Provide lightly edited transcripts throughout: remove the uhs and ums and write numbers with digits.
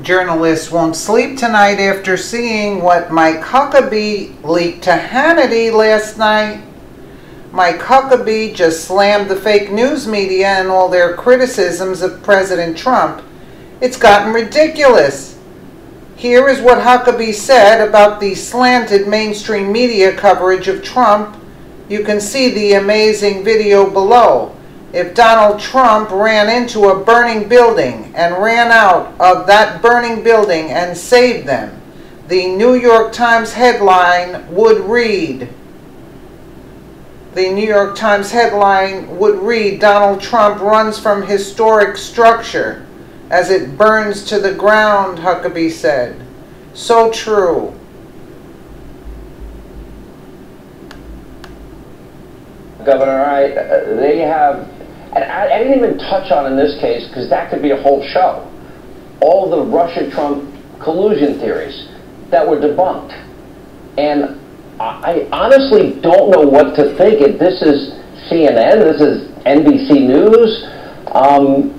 Journalists won't sleep tonight after seeing what Mike Huckabee leaked to Hannity last night. Mike Huckabee just slammed the fake news media and all their criticisms of President Trump. It's gotten ridiculous. Here is what Huckabee said about the slanted mainstream media coverage of Trump. You can see the amazing video below. If Donald Trump ran into a burning building and ran out of that burning building and saved them, the New York Times headline would read, Donald Trump runs from historic structure as it burns to the ground, Huckabee said. So true. Governor, they have, and I didn't even touch on in this case, because that could be a whole show, all the Russia-Trump collusion theories that were debunked. And I honestly don't know what to think. If this is CNN, this is NBC News.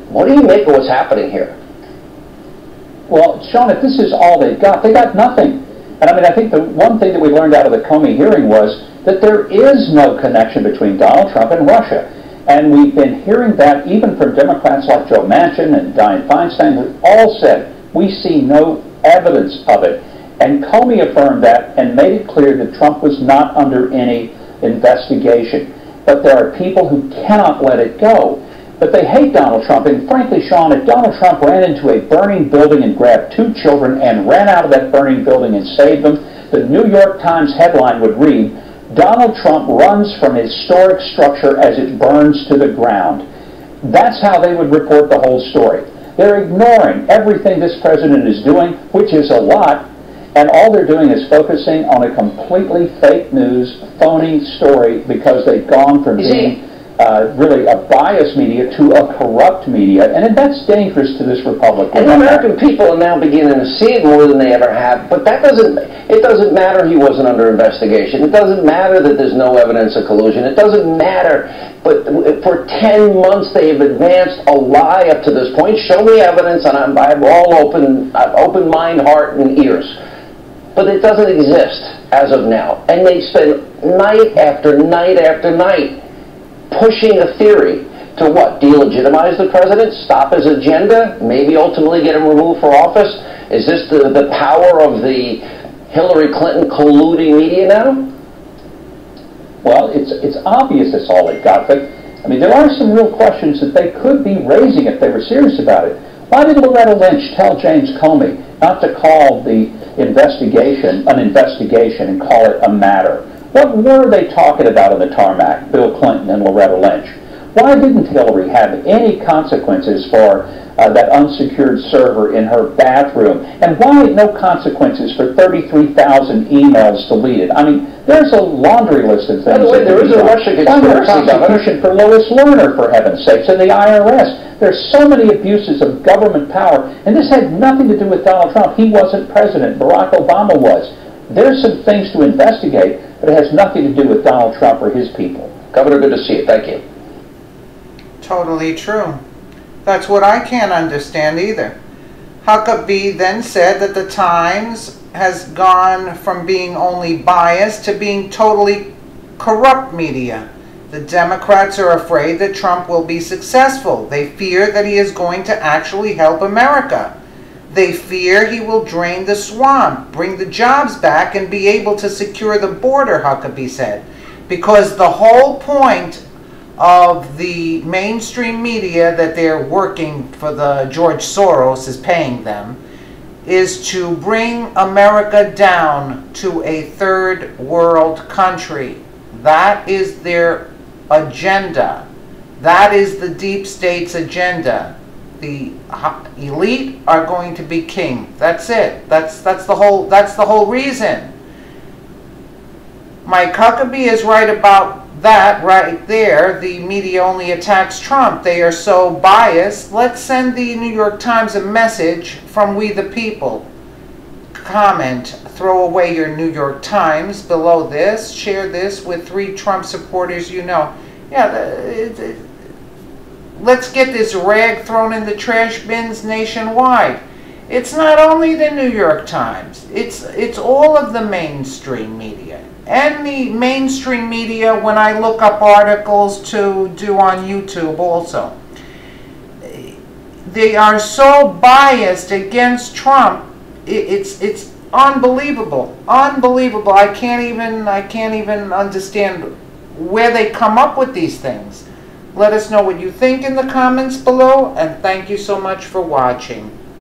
What do you make of what's happening here? Well, Sean, if this is all they got nothing. And I mean, I think the one thing that we learned out of the Comey hearing was that there is no connection between Donald Trump and Russia. And we've been hearing that even from Democrats like Joe Manchin and Dianne Feinstein, who all said, we see no evidence of it. And Comey affirmed that and made it clear that Trump was not under any investigation. But there are people who cannot let it go. But they hate Donald Trump. And frankly, Sean, if Donald Trump ran into a burning building and grabbed 2 children and ran out of that burning building and saved them, the New York Times headline would read, Donald Trump runs from historic structure as it burns to the ground. That's how they would report the whole story. They're ignoring everything this president is doing, which is a lot, and all they're doing is focusing on a completely fake news, phony story because they've gone from being really a biased media to a corrupt media, and that's dangerous to this republic. And the American people are now beginning to see it more than they ever have, but it doesn't matter he wasn't under investigation. It doesn't matter that there's no evidence of collusion. It doesn't matter, but for 10 months they have advanced a lie up to this point. Show me evidence, and I'm all open mind, heart, and ears. But it doesn't exist as of now. And they spend night after night after night pushing a theory to what? Delegitimize the president? Stop his agenda? Maybe ultimately get him removed for office? Is this the power of the Hillary Clinton colluding media now? Well, it's obvious that's all they've got. But, I mean, there are some real questions that they could be raising if they were serious about it. Why did Loretta Lynch tell James Comey not to call the investigation an investigation and call it a matter? What were they talking about on the tarmac, Bill Clinton and Loretta Lynch? Why didn't Hillary have any consequences for that unsecured server in her bathroom? And why no consequences for 33,000 emails deleted? I mean, there's a laundry list of things. By the way, there is a Russia conspiracy, prosecution for Lois Lerner, for heaven's sakes, and the IRS. There's so many abuses of government power, and this had nothing to do with Donald Trump. He wasn't president. Barack Obama was. There's some things to investigate, but it has nothing to do with Donald Trump or his people. Governor, good to see you. Thank you. Totally true. That's what I can't understand either. Huckabee then said that the Times has gone from being only biased to being totally corrupt media. The Democrats are afraid that Trump will be successful. They fear that he is going to actually help America. They fear he will drain the swamp, bring the jobs back, and be able to secure the border, Huckabee said. Because the whole point of the mainstream media that they're working for, the George Soros is paying them, is to bring America down to a third world country. That is their agenda. That is the deep state's agenda. The elite are going to be king. That's it. That's the whole reason. Mike Huckabee is right about that right there. The media only attacks Trump. They are so biased. Let's send the New York Times a message from we the people. Comment, throw away your New York Times below this. Share this with 3 Trump supporters you know. Yeah, let's get this rag thrown in the trash bins nationwide. It's not only the New York Times. It's all of the mainstream media. And the mainstream media, when I look up articles to do on YouTube also, they are so biased against Trump. It's unbelievable, unbelievable. I can't even understand where they come up with these things. Let us know what you think in the comments below, and thank you so much for watching.